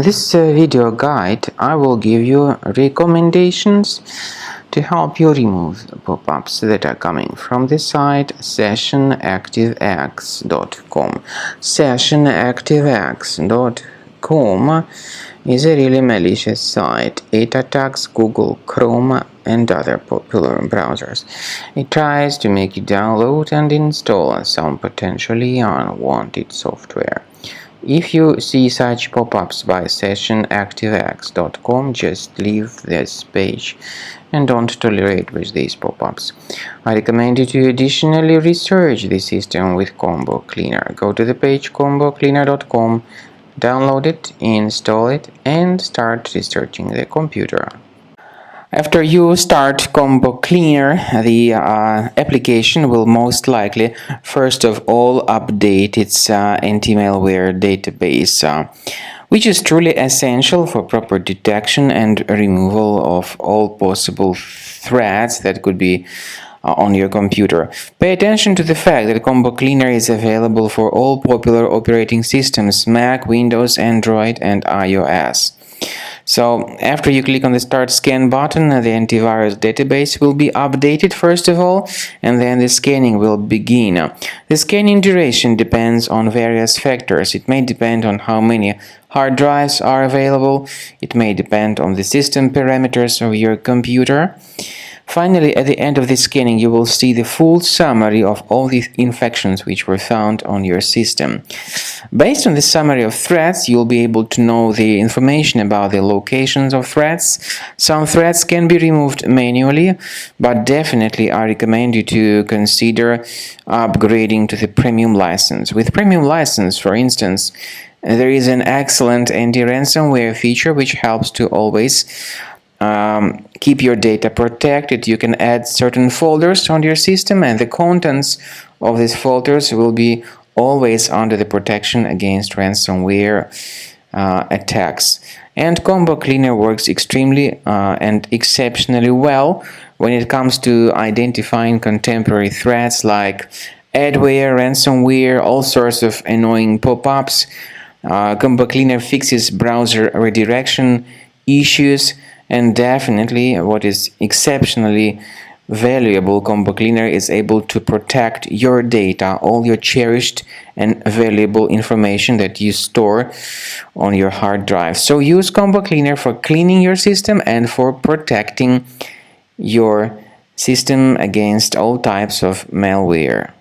this video guide, I will give you recommendations to help you remove pop-ups that are coming from the site sessionactivex.com. Sessionactivex.com is a really malicious site. It attacks Google, Chrome, and other popular browsers. It tries to make you download and install some potentially unwanted software. If you see such pop-ups by sessionactivex.com, just leave this page and don't tolerate with these pop-ups. I recommend you to additionally research the system with Combo Cleaner. Go to the page combocleaner.com, download it, install it, and start researching the computer. After you start Combo Cleaner, the application will most likely first of all update its anti-malware database, which is truly essential for proper detection and removal of all possible threats that could be on your computer. Pay attention to the fact that Combo Cleaner is available for all popular operating systems: Mac, Windows, Android, and iOS. So after you click on the Start Scan button, the antivirus database will be updated first of all, and then the scanning will begin. The scanning duration depends on various factors. It may depend on how many hard drives are available. It may depend on the system parameters of your computer. Finally, at the end of the scanning, you will see the full summary of all the infections which were found on your system. Based on the summary of threats, you'll be able to know the information about the locations of threats. Some threats can be removed manually, but definitely I recommend you to consider upgrading to the premium license. With premium license, for instance, there is an excellent anti-ransomware feature which helps to always keep your data protected. You can add certain folders on your system, and the contents of these folders will be always under the protection against ransomware attacks. And Combo Cleaner works extremely and exceptionally well when it comes to identifying contemporary threats like adware, ransomware, all sorts of annoying pop-ups. Combo Cleaner fixes browser redirection issues. And definitely, what is exceptionally valuable, Combo Cleaner is able to protect your data, all your cherished and valuable information that you store on your hard drive. So use Combo Cleaner for cleaning your system and for protecting your system against all types of malware.